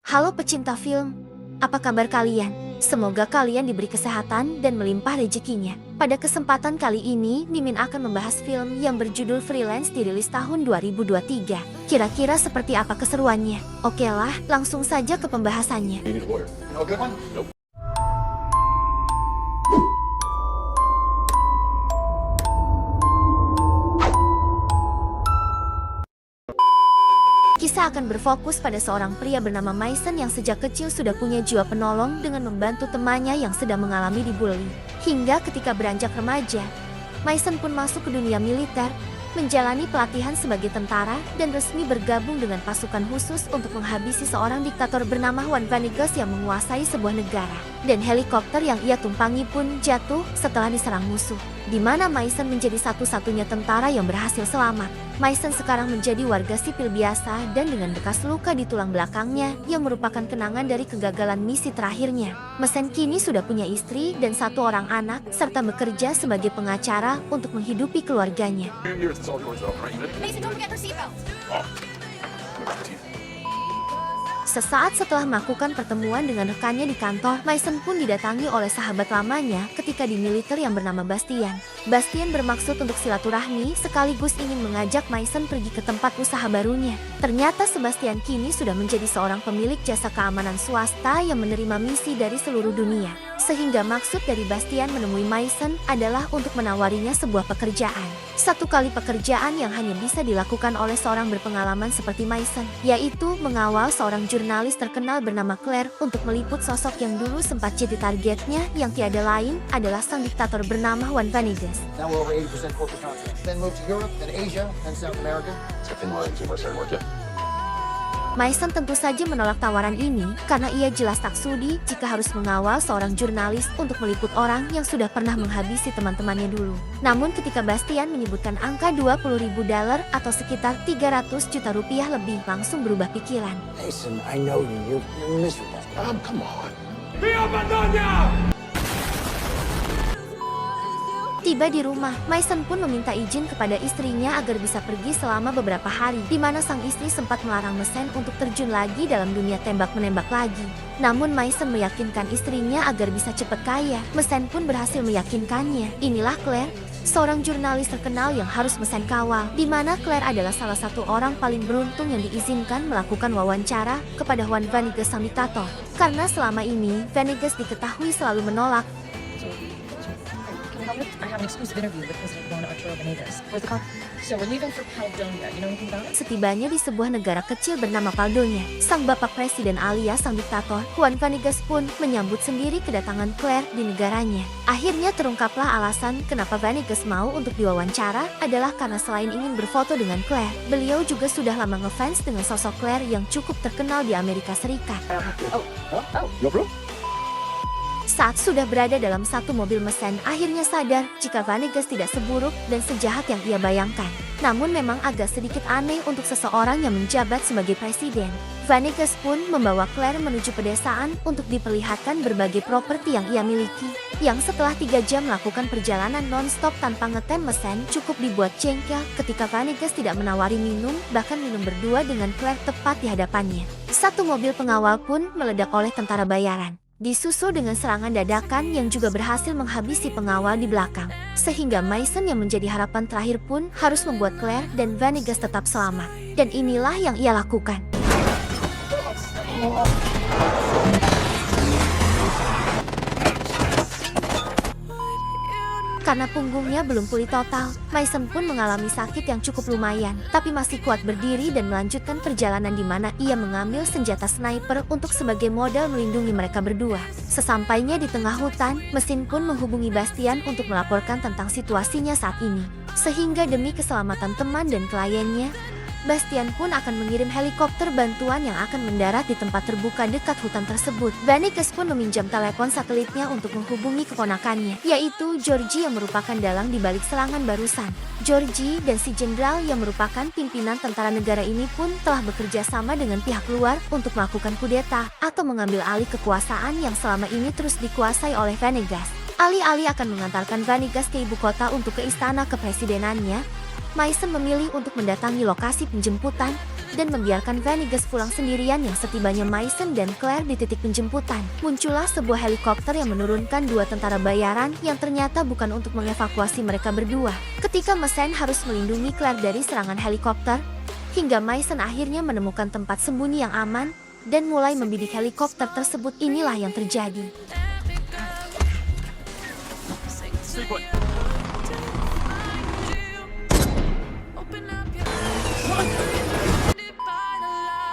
Halo pecinta film, apa kabar kalian? Semoga kalian diberi kesehatan dan melimpah rezekinya. Pada kesempatan kali ini, Mimin akan membahas film yang berjudul Freelance dirilis tahun 2023. Kira-kira seperti apa keseruannya? Oke lah, langsung saja ke pembahasannya. Kisah akan berfokus pada seorang pria bernama Mason yang sejak kecil sudah punya jiwa penolong dengan membantu temannya yang sedang mengalami dibully. Hingga ketika beranjak remaja, Mason pun masuk ke dunia militer, menjalani pelatihan sebagai tentara, dan resmi bergabung dengan pasukan khusus untuk menghabisi seorang diktator bernama Juan Venegas yang menguasai sebuah negara. Dan helikopter yang ia tumpangi pun jatuh setelah diserang musuh, di mana Mason menjadi satu-satunya tentara yang berhasil selamat. Mason sekarang menjadi warga sipil biasa dan dengan bekas luka di tulang belakangnya yang merupakan kenangan dari kegagalan misi terakhirnya. Mason kini sudah punya istri dan satu orang anak, serta bekerja sebagai pengacara untuk menghidupi keluarganya. Mason, don't forget her seatbelt. Sesaat setelah melakukan pertemuan dengan rekannya di kantor, Mason pun didatangi oleh sahabat lamanya ketika di militer yang bernama Bastian. Bastian bermaksud untuk silaturahmi sekaligus ingin mengajak Mason pergi ke tempat usaha barunya. Ternyata Sebastian kini sudah menjadi seorang pemilik jasa keamanan swasta yang menerima misi dari seluruh dunia. Sehingga maksud dari Bastian menemui Mason adalah untuk menawarinya sebuah pekerjaan. Satu kali pekerjaan yang hanya bisa dilakukan oleh seorang berpengalaman seperti Mason, yaitu mengawal seorang jurnalis terkenal bernama Claire untuk meliput sosok yang dulu sempat jadi targetnya yang tiada lain adalah sang diktator bernama Juan Venegas. Now we're over 80% corporate contracts. Then move to Europe, then Asia, then South America. Mason tentu saja menolak tawaran ini karena ia jelas tak sudi jika harus mengawal seorang jurnalis untuk meliput orang yang sudah pernah menghabisi teman-temannya dulu. Namun ketika Bastian menyebutkan angka $20.000 atau sekitar 300 juta rupiah lebih, langsung berubah pikiran. Mason, I know you. You're miserable. Come on. Tiba di rumah, Mason pun meminta izin kepada istrinya agar bisa pergi selama beberapa hari, di mana sang istri sempat melarang Mason untuk terjun lagi dalam dunia tembak-menembak lagi. Namun Mason meyakinkan istrinya agar bisa cepat kaya. Mason pun berhasil meyakinkannya. Inilah Claire, seorang jurnalis terkenal yang harus Mason kawal, di mana Claire adalah salah satu orang paling beruntung yang diizinkan melakukan wawancara kepada Juan Venegas sang diktator. Karena selama ini, Venegas diketahui selalu menolak. I have an exclusive interview with President Juan Arturo Venegas. Where's the car? So we're leaving for Paldonia. You know anything about it? Setibanya di sebuah negara kecil bernama Paldonia, sang bapak presiden alias sang diktator, Juan Venegas pun menyambut sendiri kedatangan Claire di negaranya. Akhirnya terungkaplah alasan kenapa Venegas mau untuk diwawancara adalah karena selain ingin berfoto dengan Claire, beliau juga sudah lama ngefans dengan sosok Claire yang cukup terkenal di Amerika Serikat. No problem. Saat sudah berada dalam satu mobil Mason akhirnya sadar jika Venegas tidak seburuk dan sejahat yang ia bayangkan. Namun memang agak sedikit aneh untuk seseorang yang menjabat sebagai presiden. Venegas pun membawa Claire menuju pedesaan untuk diperlihatkan berbagai properti yang ia miliki. Yang setelah 3 jam melakukan perjalanan non-stop tanpa ngetem, Mason cukup dibuat jengkel ketika Venegas tidak menawari minum, bahkan minum berdua dengan Claire tepat di hadapannya. Satu mobil pengawal pun meledak oleh tentara bayaran, disusul dengan serangan dadakan yang juga berhasil menghabisi pengawal di belakang. Sehingga Mason yang menjadi harapan terakhir pun harus membuat Claire dan Venegas tetap selamat. Dan inilah yang ia lakukan. Karena punggungnya belum pulih total, Mason pun mengalami sakit yang cukup lumayan, tapi masih kuat berdiri dan melanjutkan perjalanan di mana ia mengambil senjata sniper untuk sebagai modal melindungi mereka berdua. Sesampainya di tengah hutan, mesin pun menghubungi Bastian untuk melaporkan tentang situasinya saat ini. Sehingga demi keselamatan teman dan kliennya, Bastian pun akan mengirim helikopter bantuan yang akan mendarat di tempat terbuka dekat hutan tersebut. Venegas pun meminjam telepon satelitnya untuk menghubungi keponakannya, yaitu Georgie yang merupakan dalang di balik serangan barusan. Georgie dan si jenderal yang merupakan pimpinan tentara negara ini pun telah bekerja sama dengan pihak luar untuk melakukan kudeta atau mengambil alih kekuasaan yang selama ini terus dikuasai oleh Venegas. Alih-alih akan mengantarkan Venegas ke ibu kota untuk ke istana kepresidenannya, Mason memilih untuk mendatangi lokasi penjemputan dan membiarkan Venegas pulang sendirian. Yang setibanya Mason dan Claire di titik penjemputan, muncullah sebuah helikopter yang menurunkan 2 tentara bayaran yang ternyata bukan untuk mengevakuasi mereka berdua. Ketika Mason harus melindungi Claire dari serangan helikopter, hingga Mason akhirnya menemukan tempat sembunyi yang aman dan mulai membidik helikopter tersebut. Inilah yang terjadi.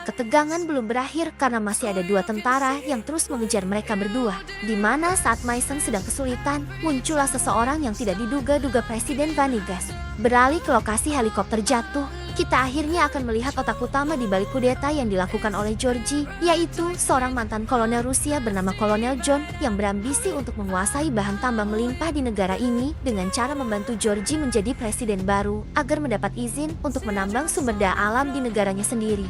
Ketegangan belum berakhir karena masih ada 2 tentara yang terus mengejar mereka berdua. Di mana saat Mason sedang kesulitan, muncullah seseorang yang tidak diduga-duga Presiden Venegas. Beralih ke lokasi helikopter jatuh, kita akhirnya akan melihat otak utama di balik kudeta yang dilakukan oleh Georgie, yaitu seorang mantan kolonel Rusia bernama Kolonel John yang berambisi untuk menguasai bahan tambang melimpah di negara ini dengan cara membantu Georgie menjadi presiden baru agar mendapat izin untuk menambang sumber daya alam di negaranya sendiri.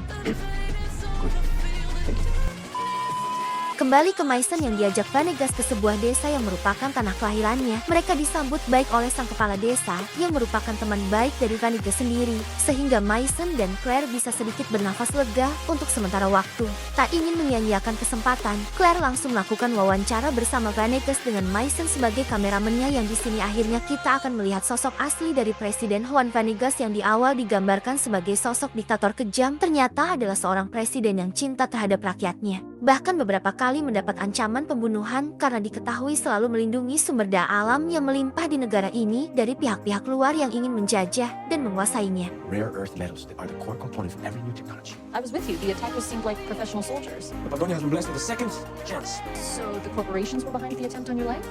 Kembali ke Mason yang diajak Venegas ke sebuah desa yang merupakan tanah kelahirannya. Mereka disambut baik oleh sang kepala desa yang merupakan teman baik dari Venegas sendiri, sehingga Mason dan Claire bisa sedikit bernafas lega untuk sementara waktu. Tak ingin menyia-nyiakan kesempatan, Claire langsung melakukan wawancara bersama Venegas dengan Mason sebagai kameramennya. Yang di sini akhirnya kita akan melihat sosok asli dari Presiden Juan Venegas yang di awal digambarkan sebagai sosok diktator kejam, ternyata adalah seorang presiden yang cinta terhadap rakyatnya. Bahkan beberapa kali mendapat ancaman pembunuhan karena diketahui selalu melindungi sumber daya alam yang melimpah di negara ini dari pihak-pihak luar yang ingin menjajah dan menguasainya. Rare earth metals are the core component of every new technology. I was with you. The attackers seemed like professional soldiers. The Padonia has been blessed with a second chance. So the corporations were behind the attempt on your life?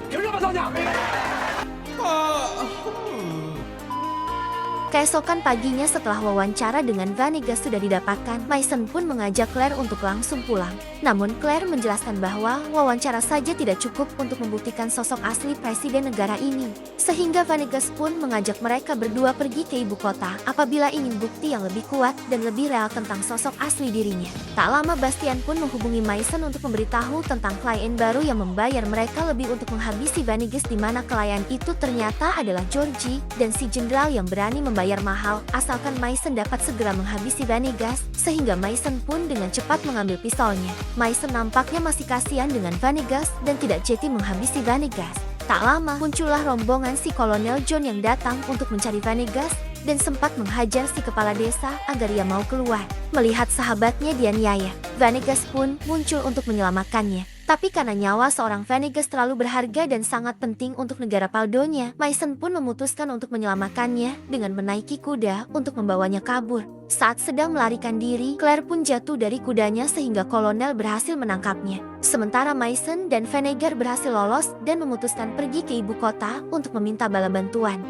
Keesokan paginya setelah wawancara dengan Venegas sudah didapatkan, Mason pun mengajak Claire untuk langsung pulang. Namun Claire menjelaskan bahwa wawancara saja tidak cukup untuk membuktikan sosok asli presiden negara ini. Sehingga Venegas pun mengajak mereka berdua pergi ke ibu kota apabila ingin bukti yang lebih kuat dan lebih real tentang sosok asli dirinya. Tak lama Bastian pun menghubungi Mason untuk memberitahu tentang klien baru yang membayar mereka lebih untuk menghabisi Venegas, di mana klien itu ternyata adalah Georgie dan si jenderal yang berani membayar mahal asalkan Mason dapat segera menghabisi Venegas, sehingga Mason pun dengan cepat mengambil pistolnya. Mason nampaknya masih kasihan dengan Venegas dan tidak jeti menghabisi Venegas. Tak lama muncullah rombongan si Kolonel John yang datang untuk mencari Venegas dan sempat menghajar si kepala desa agar ia mau keluar. Melihat sahabatnya dianiaya, Venegas pun muncul untuk menyelamatkannya. Tapi karena nyawa seorang Venegas terlalu berharga dan sangat penting untuk negara Paldonia, Mason pun memutuskan untuk menyelamatkannya dengan menaiki kuda untuk membawanya kabur. Saat sedang melarikan diri, Claire pun jatuh dari kudanya sehingga kolonel berhasil menangkapnya. Sementara Mason dan Venegas berhasil lolos dan memutuskan pergi ke ibu kota untuk meminta bala bantuan.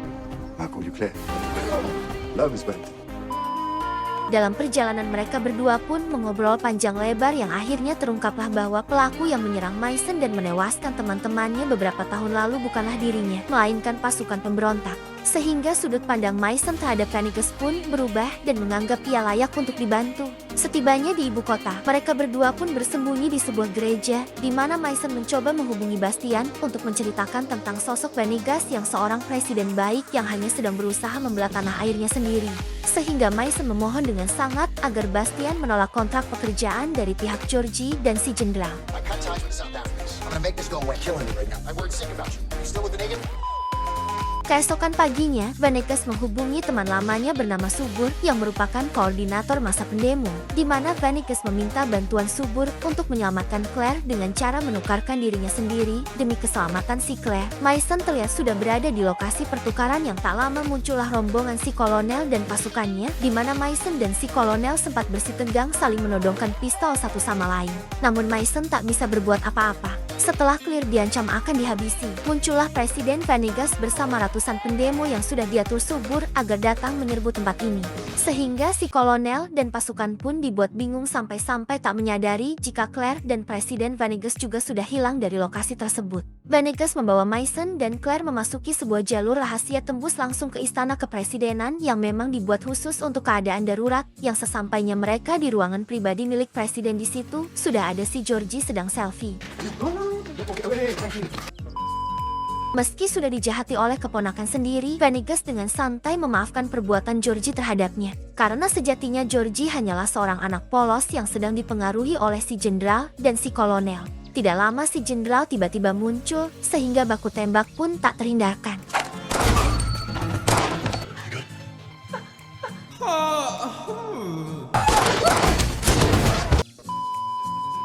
Marco, you clear? Love is better. Dalam perjalanan mereka berdua pun mengobrol panjang lebar yang akhirnya terungkaplah bahwa pelaku yang menyerang Mason dan menewaskan teman-temannya beberapa tahun lalu bukanlah dirinya, melainkan pasukan pemberontak. Sehingga sudut pandang Mason terhadap Venegas pun berubah dan menganggap ia layak untuk dibantu. Setibanya di ibu kota, mereka berdua pun bersembunyi di sebuah gereja, di mana Mason mencoba menghubungi Bastian untuk menceritakan tentang sosok Venegas yang seorang presiden baik yang hanya sedang berusaha membelah tanah airnya sendiri. Sehingga Mason memohon dengan sangat agar Bastian menolak kontrak pekerjaan dari pihak Georgie dan si jenderal. I cut ties with South Africans. I'm gonna make this go away. Killing me right now. My word's sick about you. You still with the nigga? Keesokan paginya, Venegas menghubungi teman lamanya bernama Subur yang merupakan koordinator masa pendemo, di mana Venegas meminta bantuan Subur untuk menyelamatkan Claire dengan cara menukarkan dirinya sendiri demi keselamatan si Claire. Mason terlihat sudah berada di lokasi pertukaran yang tak lama muncullah rombongan si kolonel dan pasukannya, di mana Mason dan si kolonel sempat bersitegang saling menodongkan pistol satu sama lain. Namun Mason tak bisa berbuat apa-apa. Setelah Claire diancam akan dihabisi, muncullah Presiden Venegas bersama ratusan pendemo yang sudah diatur Subur agar datang menyerbu tempat ini. Sehingga si kolonel dan pasukan pun dibuat bingung sampai-sampai tak menyadari jika Claire dan Presiden Venegas juga sudah hilang dari lokasi tersebut. Venegas membawa Mason dan Claire memasuki sebuah jalur rahasia tembus langsung ke istana kepresidenan yang memang dibuat khusus untuk keadaan darurat. Yang sesampainya mereka di ruangan pribadi milik presiden, di situ sudah ada si Georgie sedang selfie. Meski sudah dijahati oleh keponakan sendiri, Venegas dengan santai memaafkan perbuatan Georgie terhadapnya. Karena sejatinya Georgie hanyalah seorang anak polos yang sedang dipengaruhi oleh si jenderal dan si kolonel. Tidak lama si jenderal tiba-tiba muncul, sehingga baku tembak pun tak terhindarkan.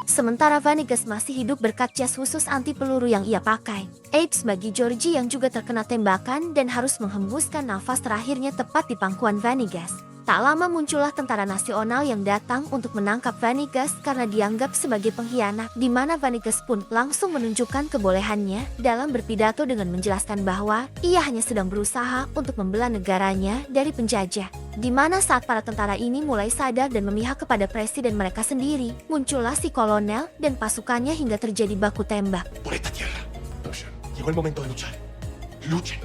Sementara Venegas masih hidup berkat jas khusus anti peluru yang ia pakai. Eits, bagi Georgie yang juga terkena tembakan dan harus menghembuskan nafas terakhirnya tepat di pangkuan Venegas. Tak lama muncullah tentara nasional yang datang untuk menangkap Venegas karena dianggap sebagai pengkhianat, di mana Venegas pun langsung menunjukkan kebolehannya dalam berpidato dengan menjelaskan bahwa ia hanya sedang berusaha untuk membela negaranya dari penjajah. Di mana saat para tentara ini mulai sadar dan memihak kepada presiden mereka sendiri, muncullah si kolonel dan pasukannya hingga terjadi baku tembak. Por esta tierra. Llegó el momento de luchar. Luchen.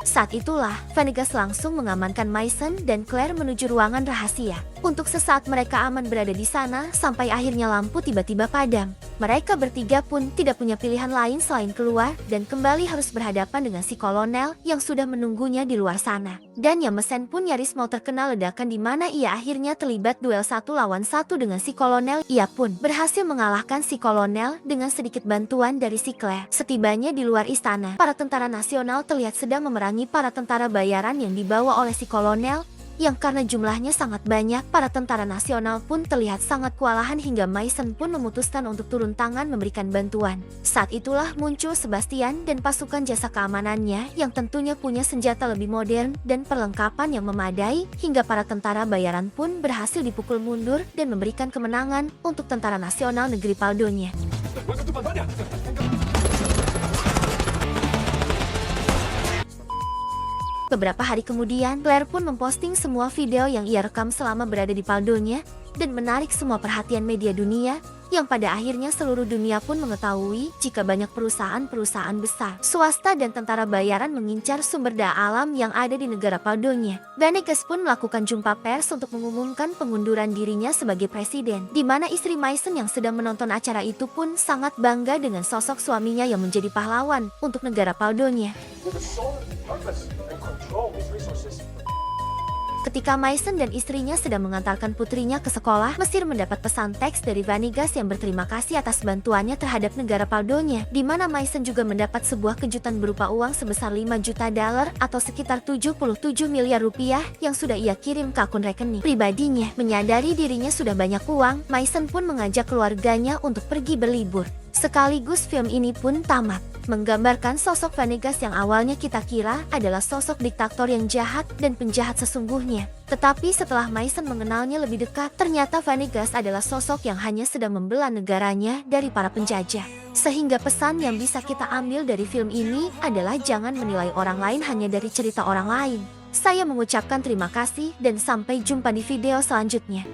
Saat itulah, Venegas langsung mengamankan Mason dan Claire menuju ruangan rahasia. Untuk sesaat mereka aman berada di sana, sampai akhirnya lampu tiba-tiba padam. Mereka bertiga pun tidak punya pilihan lain selain keluar dan kembali harus berhadapan dengan si kolonel yang sudah menunggunya di luar sana. Dan Yamesen pun nyaris mau terkena ledakan di mana ia akhirnya terlibat duel 1 lawan 1 dengan si kolonel. Ia pun berhasil mengalahkan si kolonel dengan sedikit bantuan dari si Claire. Setibanya di luar istana, para tentara nasional terlihat sedang memerangi para tentara bayaran yang dibawa oleh si kolonel, yang karena jumlahnya sangat banyak, para tentara nasional pun terlihat sangat kewalahan hingga Mason pun memutuskan untuk turun tangan memberikan bantuan. Saat itulah muncul Sebastian dan pasukan jasa keamanannya yang tentunya punya senjata lebih modern dan perlengkapan yang memadai, hingga para tentara bayaran pun berhasil dipukul mundur dan memberikan kemenangan untuk tentara nasional negeri Paldonya. Beberapa hari kemudian, Claire pun memposting semua video yang ia rekam selama berada di Paldonya dan menarik semua perhatian media dunia, yang pada akhirnya seluruh dunia pun mengetahui jika banyak perusahaan-perusahaan besar, swasta dan tentara bayaran mengincar sumber daya alam yang ada di negara Paldonya. Venegas pun melakukan jumpa pers untuk mengumumkan pengunduran dirinya sebagai presiden, di mana istri Mason yang sedang menonton acara itu pun sangat bangga dengan sosok suaminya yang menjadi pahlawan untuk negara Paldonya. Ketika Mason dan istrinya sedang mengantarkan putrinya ke sekolah, Mesir mendapat pesan teks dari Venegas yang berterima kasih atas bantuannya terhadap negara Paldonya, di mana Mason juga mendapat sebuah kejutan berupa uang sebesar 5 juta dolar atau sekitar 77 miliar rupiah yang sudah ia kirim ke akun rekening pribadinya. Menyadari dirinya sudah banyak uang, Mason pun mengajak keluarganya untuk pergi berlibur. Sekaligus film ini pun tamat, menggambarkan sosok Venegas yang awalnya kita kira adalah sosok diktator yang jahat dan penjahat sesungguhnya. Tetapi setelah Mason mengenalnya lebih dekat, ternyata Venegas adalah sosok yang hanya sedang membela negaranya dari para penjajah. Sehingga pesan yang bisa kita ambil dari film ini adalah jangan menilai orang lain hanya dari cerita orang lain. Saya mengucapkan terima kasih dan sampai jumpa di video selanjutnya.